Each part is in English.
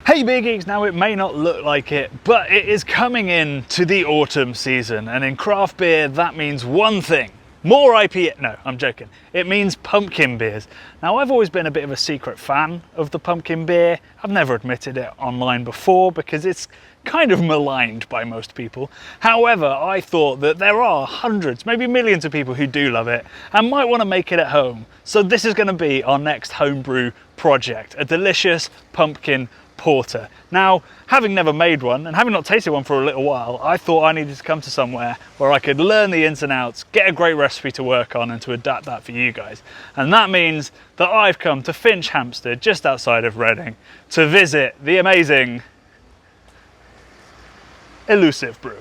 Hey Beer Geeks, now it may not look like it, but it is coming in to the autumn season, and in craft beer that means one thing. More IPA, no, I'm joking. It means pumpkin beers. Now I've always been a bit of a secret fan of the pumpkin beer. I've never admitted it online before because it's kind of maligned by most people. However, I thought that there are hundreds, maybe millions of people who do love it and might want to make it at home. So this is going to be our next homebrew project, a delicious pumpkin porter. Now, having never made one and having not tasted one for a little while, I thought I needed to come to somewhere where I could learn the ins and outs, get a great recipe to work on and to adapt that for you guys. And that means that I've come to Finch Hampstead, just outside of Reading, to visit the amazing Elusive Brew.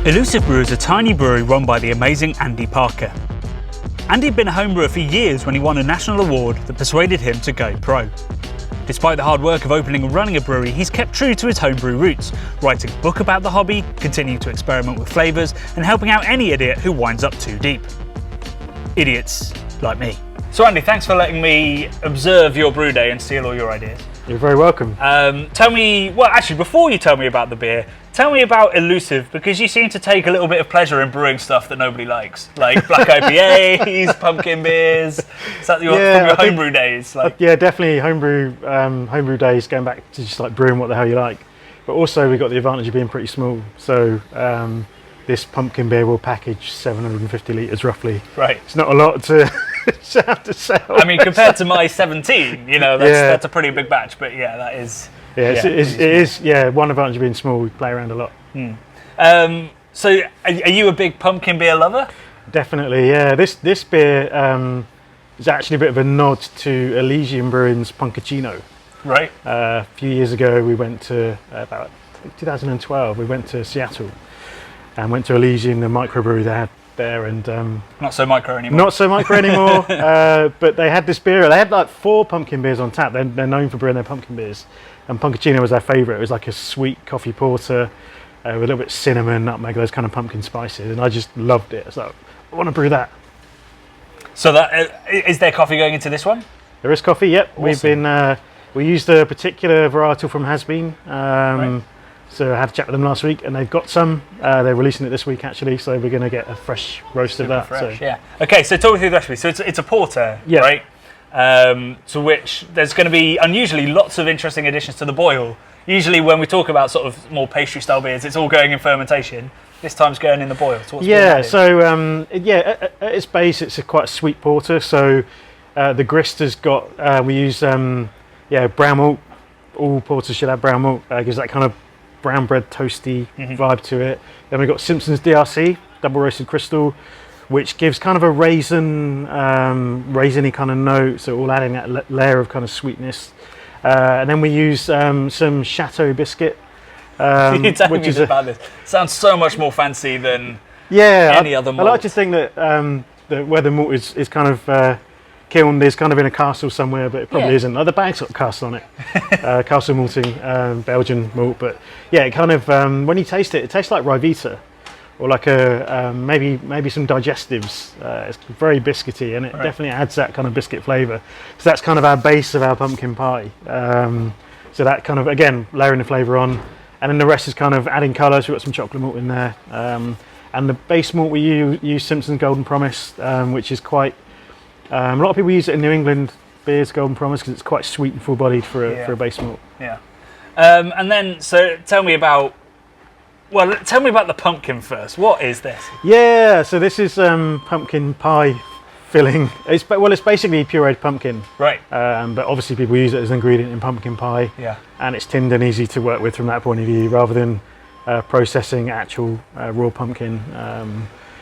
Elusive Brew is a tiny brewery run by the amazing Andy Parker. Andy had been a homebrewer for years when he won a national award that persuaded him to go pro. Despite the hard work of opening and running a brewery, he's kept true to his homebrew roots, writing a book about the hobby, continuing to experiment with flavours, and helping out any idiot who winds up too deep. Idiots like me. So Andy, thanks for letting me observe your brew day and steal all your ideas. You're very welcome. Tell me, well actually before you tell me about the beer, tell me about Elusive, because you seem to take a little bit of pleasure in brewing stuff that nobody likes, like black IPAs, pumpkin beers. Is that from your homebrew days? Yeah, definitely homebrew days, going back to just like brewing what the hell you like. But also we got the advantage of being pretty small. So this pumpkin beer will package 750 litres roughly. Right. It's not a lot to have to sell. I mean, compared to my 17, you know, that's a pretty big batch, but yeah, that is... Yeah, it is. Yeah, one advantage of being small, we play around a lot. So, are you a big pumpkin beer lover? Definitely, yeah. This beer is actually a bit of a nod to Elusive Brewing's Punkaccino. Right. A few years ago, we went to about 2012. We went to Seattle and went to Elusive, the microbrewery they had there, and not so micro anymore. Not so micro anymore. But they had this beer. They had like 4 pumpkin beers on tap. They're known for brewing their pumpkin beers. And Punkaccino was our favourite. It was like a sweet coffee porter with a little bit of cinnamon, nutmeg, those kind of pumpkin spices, and I just loved it. So I want to brew that. So that is there coffee going into this one? There is coffee. Yep. Awesome. We used a particular varietal from Has Been. Right. So I had a chat with them last week, and they've got some. They're releasing it this week actually. So we're going to get a fresh roast of that. Fresh, yeah. Okay. So talk me through the recipe. So it's a porter, yeah. Right? To which there's going to be unusually lots of interesting additions to the boil. Usually when we talk about sort of more pastry style beers, it's all going in fermentation. This time's going in the boil. So at its base, it's a quite sweet porter. So the grist has got, we use brown malt. All porters should have brown malt. Gives that kind of brown bread toasty vibe to it. Then we've got Simpson's DRC, double roasted crystal, which gives kind of a raisiny kind of note, so all adding that layer of kind of sweetness. And then we use some Chateau biscuit. You tell me about this. Sounds so much more fancy than any other malt. I like to think that where the malt is kind of kilned is kind of in a castle somewhere, but it probably isn't. The bag's got a castle on it. Castle malting, Belgian malt. But yeah, it kind of, when you taste it, it tastes like Ryvita. Or like maybe some digestives. It's very biscuity, and it definitely adds that kind of biscuit flavour. So that's kind of our base of our pumpkin pie. So that kind of, again, layering the flavour on, and then the rest is kind of adding colour. So we've got some chocolate malt in there, and the base malt we use Simpson's Golden Promise, which is quite. A lot of people use it in New England beers, Golden Promise, because it's quite sweet and full-bodied for a base malt. Yeah, and then so tell me about. Well, tell me about the pumpkin first. What is this? Yeah, so this is pumpkin pie filling. It's basically pureed pumpkin. Right. But obviously people use it as an ingredient in pumpkin pie. Yeah. And it's tinned and easy to work with from that point of view, rather than processing actual raw pumpkin,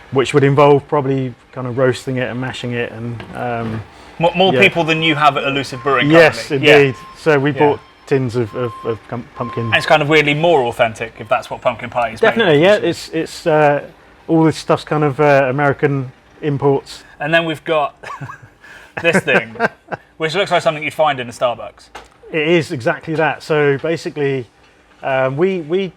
which would involve probably kind of roasting it and mashing it. And more people than you have at Elusive Brewing. Yes, indeed. Yeah. So we bought tins of pumpkin. And it's kind of weirdly more authentic, if that's what pumpkin pie is. Definitely, it's all this stuff's kind of American imports. And then we've got this thing, which looks like something you'd find in a Starbucks. It is exactly that. So basically, we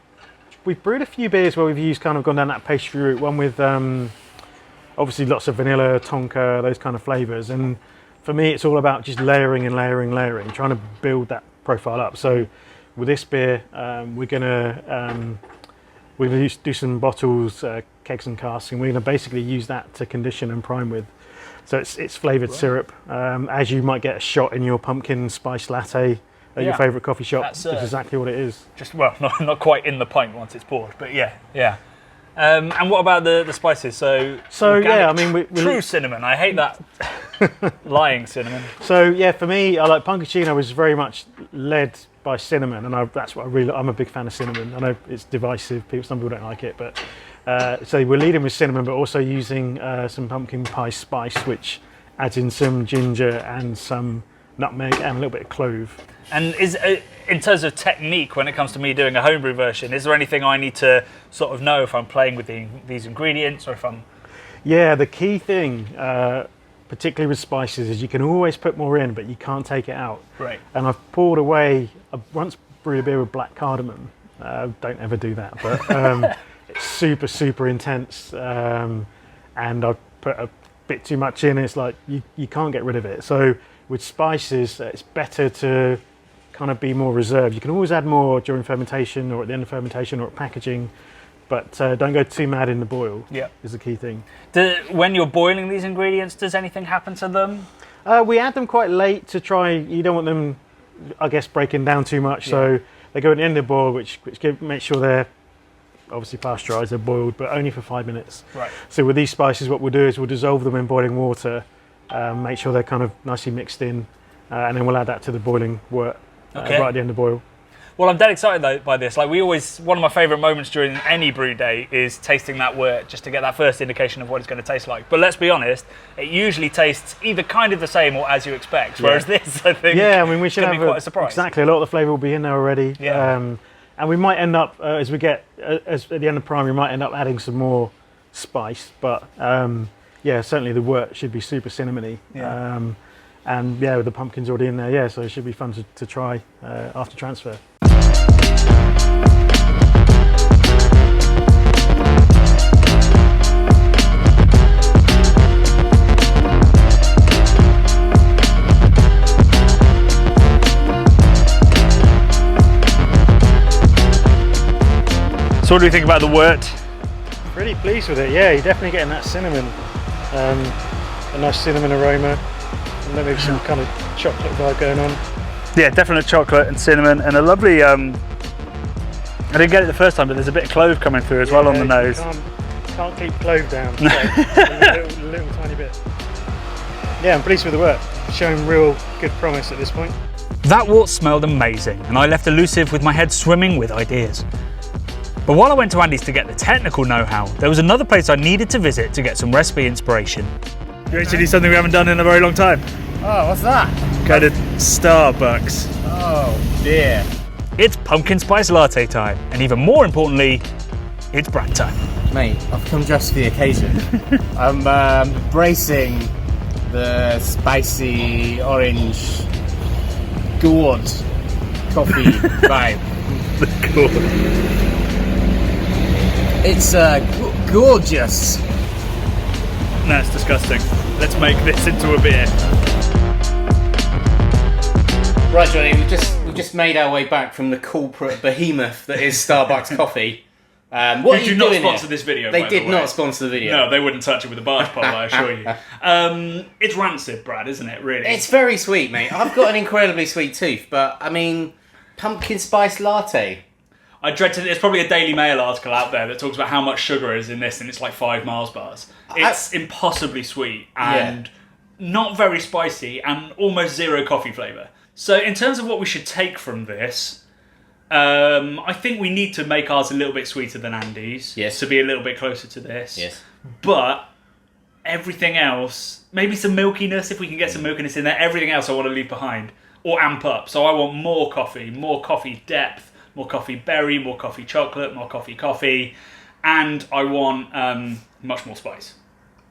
we've brewed a few beers where we've gone down that pastry route. One with obviously lots of vanilla, tonka, those kind of flavours. And for me, it's all about just layering and layering, trying to build that profile up. So with this beer, we're gonna do some bottles, kegs and casks, and we're gonna basically use that to condition and prime with. So it's flavoured syrup, as you might get a shot in your pumpkin spice latte at your favourite coffee shop. That's exactly what it is. Just not quite in the pint once it's poured, but yeah. And what about the spices? So yeah, I mean, true cinnamon. I hate that lying cinnamon. So yeah, for me, I like Pumpkicino was very much led by cinnamon, and that's what I'm a big fan of cinnamon. I know it's divisive. Some people don't like it, but so we're leading with cinnamon, but also using some pumpkin pie spice, which adds in some ginger and some nutmeg and a little bit of clove. And in terms of technique, when it comes to me doing a homebrew version, is there anything I need to sort of know if I'm playing with these ingredients, or if I'm... Yeah, the key thing, particularly with spices, is you can always put more in, but you can't take it out. Right. And I've poured away, I once brewed a beer with black cardamom. Don't ever do that, but it's super, super intense. And I've put a bit too much in, it's like you can't get rid of it. So with spices, it's better to kind of be more reserved. You can always add more during fermentation or at the end of fermentation or at packaging, but don't go too mad in the boil. Yeah, is the key thing. When you're boiling these ingredients, does anything happen to them? We add them quite late to try. You don't want them, I guess, breaking down too much. Yeah. So they go at the end of the boil, which make sure they're obviously pasteurised, they're boiled, but only for 5 minutes. Right. So with these spices, what we'll do is we'll dissolve them in boiling water, make sure they're kind of nicely mixed in, and then we'll add that to the boiling wort right at the end of boil. Well, I'm dead excited though by this. Like one of my favourite moments during any brew day is tasting that wort, just to get that first indication of what it's going to taste like. But let's be honest, it usually tastes either kind of the same or as you expect. Whereas this, I think, I mean, we should have quite a surprise. Exactly, a lot of the flavour will be in there already. Yeah. And we might end up, as at the end of prime, we might end up adding some more spice. But certainly the wort should be super cinnamony. Yeah. And with the pumpkins already in there, so it should be fun to try after transfer. So what do you think about the wort? Pretty pleased with it, yeah. You're definitely getting that cinnamon, a nice cinnamon aroma. And then maybe some kind of chocolate vibe going on. Yeah, definitely chocolate and cinnamon, and a lovely, I didn't get it the first time, but there's a bit of clove coming through as well on the nose. Can't keep clove down, so a little tiny bit. Yeah, I'm pleased with the wort. Showing real good promise at this point. That wort smelled amazing, and I left Elusive with my head swimming with ideas. But while I went to Andy's to get the technical know-how, there was another place I needed to visit to get some recipe inspiration. You ready to do something we haven't done in a very long time? Oh, what's that? Go to Starbucks. Oh dear. It's pumpkin spice latte time, and even more importantly, it's Brad time. Mate, I've come dressed for the occasion. I'm bracing the spicy orange gourd coffee vibe. The gourd. It's gorgeous. No, it's disgusting. Let's make this into a beer. Right, Johnny, we've just made our way back from the corporate behemoth that is Starbucks coffee. What Did you not sponsor this video? They did not sponsor the video. No, they wouldn't touch it with a barge pole, I assure you. It's rancid, Brad, isn't it? Really? It's very sweet, mate. I've got an incredibly sweet tooth, but I mean, pumpkin spice latte. I dread to. There's probably a Daily Mail article out there that talks about how much sugar is in this, and it's like 5 Mars bars. It's impossibly sweet and not very spicy, and almost zero coffee flavour. So, in terms of what we should take from this, I think we need to make ours a little bit sweeter than Andy's. Yes. To be a little bit closer to this. Yes. But everything else, maybe some milkiness, if we can get some milkiness in there. Everything else I want to leave behind or amp up. So I want more coffee depth. More coffee berry, more coffee chocolate, more coffee, and I want much more spice.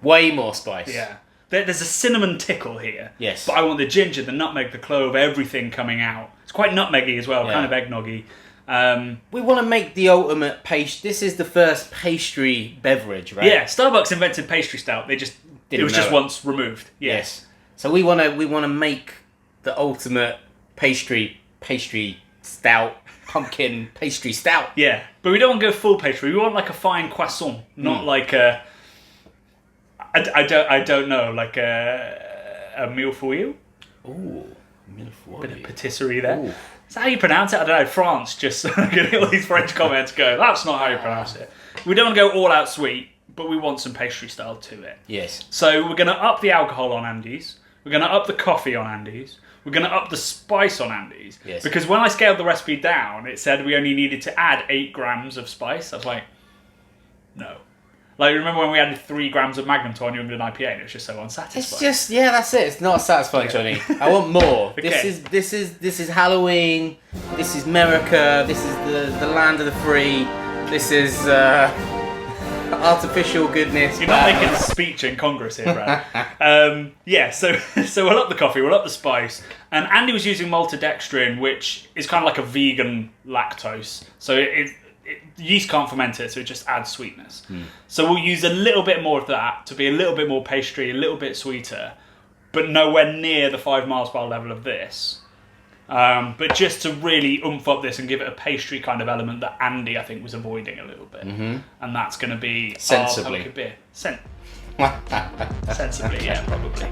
Way more spice. Yeah. There's a cinnamon tickle here. Yes. But I want the ginger, the nutmeg, the clove, everything coming out. It's quite nutmeggy as well, kind of eggnoggy. We want to make the ultimate pastry. This is the first pastry beverage, right? Yeah, Starbucks invented pastry stout. It was just once removed. Yes. So we want to make the ultimate pastry stout, pumpkin pastry stout. Yeah, but we don't want to go full pastry. We want like a fine croissant, not like a. I don't know, like a millefeuille. Ooh, millefeuille. Bit of patisserie there. Ooh. Is that how you pronounce it? I don't know. France just getting all these French comments go. That's not how you pronounce it. We don't want to go all out sweet, but we want some pastry style to it. Yes. So we're going to up the alcohol on Andes. We're going to up the coffee on Andes. We're going to up the spice on Andes. Yes. Because when I scaled the recipe down, it said we only needed to add 8 grams of spice. I was like, no. Like, remember when we added 3 grams of Magnum to our New England IPA and it was just so unsatisfying? It's just, that's it. It's not satisfying, Johnny. I want more. Okay. This is Halloween. This is America. This is the land of the free. This is artificial goodness. You're not making a speech in Congress here, Brad. So we'll up the coffee, we'll up the spice. And Andy was using maltodextrin, which is kind of like a vegan lactose. So yeast can't ferment it, so it just adds sweetness. So we'll use a little bit more of that to be a little bit more pastry, a little bit sweeter, but nowhere near the 5 miles per hour level of this. But just to really oomph up this and give it a pastry kind of element that Andy, I think, was avoiding a little bit. Mm-hmm. And that's going to be Sensibly. our pumpkin beer. Sensibly, yeah, probably.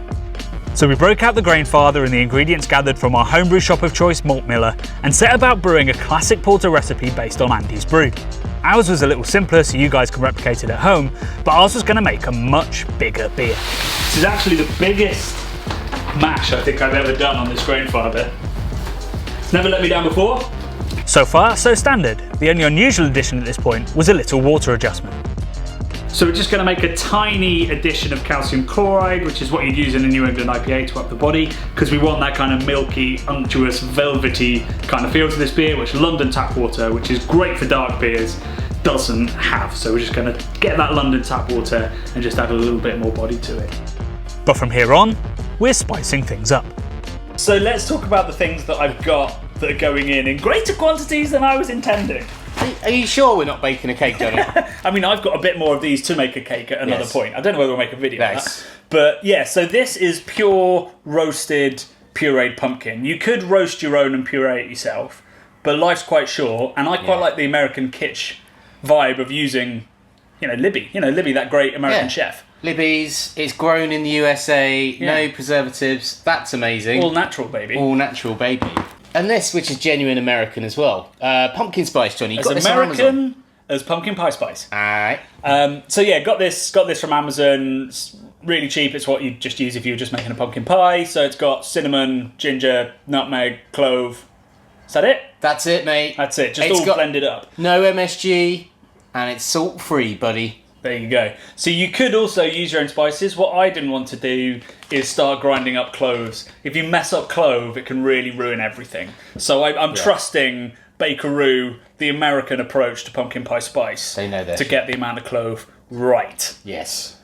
So we broke out the grain father and the ingredients gathered from our homebrew shop of choice, Malt Miller, and set about brewing a classic porter recipe based on Andy's brew. Ours was a little simpler so you guys can replicate it at home, but ours was going to make a much bigger beer. This is actually the biggest mash I think I've ever done on this grain father. It's never let me down before. So far, so standard. The only unusual addition at this point was a little water adjustment. So we're just going to make a tiny addition of calcium chloride, which is what you'd use in a New England IPA to up the body, because we want that kind of milky, unctuous, velvety kind of feel to this beer, which London tap water, which is great for dark beers, doesn't have. So we're just going to get that London tap water and just add a little bit more body to it. But from here on, we're spicing things up. So let's talk about the things that I've got that are going in greater quantities than I was intending. Are you sure we're not baking a cake, Johnny? I mean, I've got a bit more of these to make a cake at another point. I don't know whether we'll make a video on that. But yeah, so this is pure roasted, pureed pumpkin. You could roast your own and puree it yourself, but life's quite short, and I quite like the American kitsch vibe of using, Libby. Libby, that great American chef. Libby's, it's grown in the USA, no preservatives. That's amazing. All natural, baby. All natural, baby. And this, which is genuine American as well. Pumpkin spice, Johnny. You got this on Amazon. American as pumpkin pie spice. Alright. Got this from Amazon. It's really cheap. It's what you just use if you were just making a pumpkin pie. So it's got cinnamon, ginger, nutmeg, clove. Is that it? That's it, mate. That's it. Just all blended up. No MSG, and it's salt-free, buddy. There you go. So you could also use your own spices. What I didn't want to do is start grinding up cloves. If you mess up clove, it can really ruin everything. So I'm trusting Bakeroo, the American approach to pumpkin pie spice, they know to get the amount of clove right. Yes.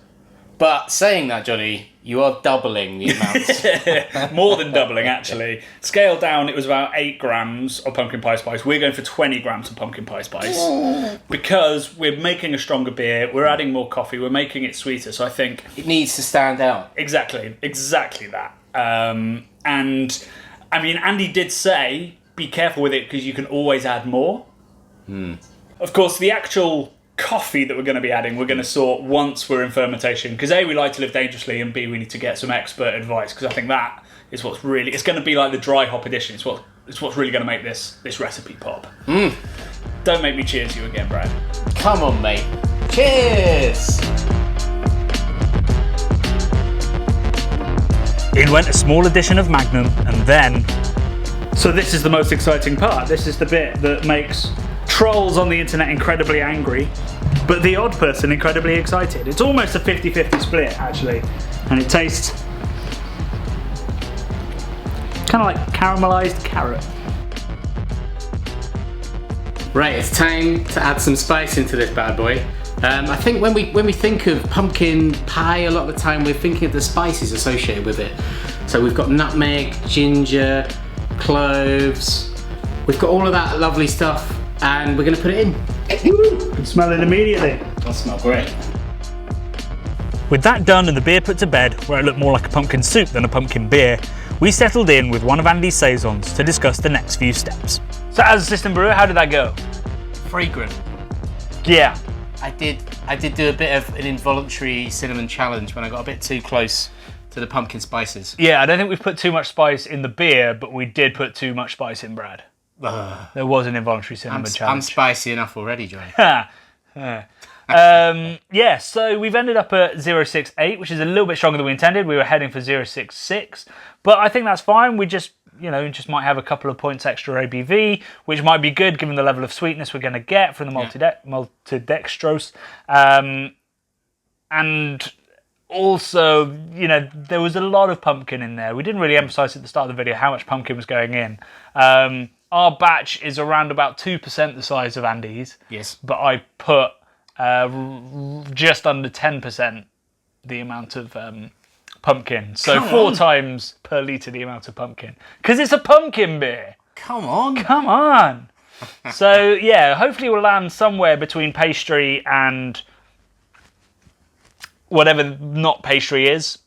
But saying that, Johnny, you are doubling the amount. More than doubling, actually. Scaled down, it was about 8 grams of pumpkin pie spice. We're going for 20 grams of pumpkin pie spice. Because we're making a stronger beer, we're adding more coffee, we're making it sweeter. So I think... it needs to stand out. Exactly that. And, I mean, Andy did say, be careful with it because you can always add more. Of course, the actual coffee that we're going to be adding, we're going to sort once we're in fermentation, because A, we like to live dangerously, and B, we need to get some expert advice, because I think that is what's really, it's going to be like the dry hop edition. It's what's really going to make this recipe pop. Don't make me cheers you again, Brad. Come on, mate. Cheers. In went a small addition of Magnum, and then... So this is the most exciting part. This is the bit that makes trolls on the internet incredibly angry, but the odd person incredibly excited. It's almost a 50-50 split, actually, and it tastes kind of like caramelized carrot. Right, it's time to add some spice into this bad boy. I think when we think of pumpkin pie, a lot of the time we're thinking of the spices associated with it. So we've got nutmeg, ginger, cloves, We've got all of that lovely stuff and we're going to put it in. Can smell it immediately. That smells great. With that done and the beer put to bed, where it looked more like a pumpkin soup than a pumpkin beer, we settled in with one of Andy's saisons to discuss the next few steps. So as assistant brewer, how did that go? Fragrant. Yeah. I did do a bit of an involuntary cinnamon challenge when I got a bit too close to the pumpkin spices. Yeah, I don't think we've put too much spice in the beer, but we did put too much spice in Brad. There was an involuntary cinnamon challenge. I'm spicy enough already, Johnny. Yeah, so we've ended up at 0.68, which is a little bit stronger than we intended. We were heading for 0.66, but I think that's fine. We just might have a couple of points extra ABV, which might be good given the level of sweetness we're going to get from the multidextrose. And also, there was a lot of pumpkin in there. We didn't really emphasize at the start of the video how much pumpkin was going in. Our batch is around about 2% the size of Andy's. Yes. But I put just under 10% the amount of pumpkin. So Come 4 on. times per litre the amount of pumpkin. Because it's a pumpkin beer. Come on. Come on. So yeah, hopefully we'll land somewhere between pastry and whatever not pastry is.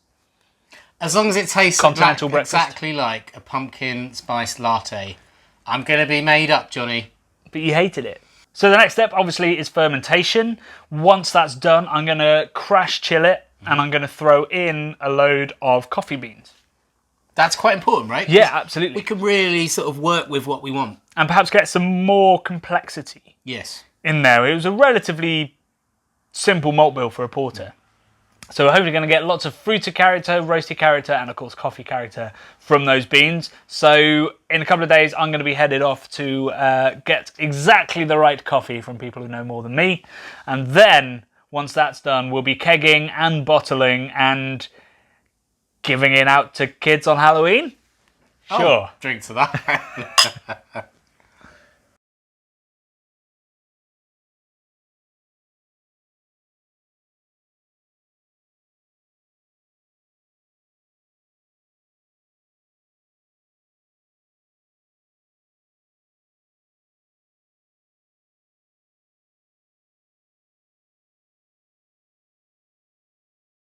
As long as it tastes Continental breakfast. exactly like a pumpkin spice latte, I'm going to be made up, Johnny. But you hated it. So the next step obviously is fermentation. Once that's done, I'm going to crash chill it and I'm going to throw in a load of coffee beans. That's quite important, right? Yeah, absolutely. We can really sort of work with what we want. And perhaps get some more complexity Yes. in there. It was a relatively simple malt bill for a porter. So we're hopefully going to get lots of fruity character, roasty character, and of course coffee character from those beans. So in a couple of days, I'm going to be headed off to get exactly the right coffee from people who know more than me. And then, once that's done, we'll be kegging and bottling and giving it out to kids on Halloween. Sure. Drink to that.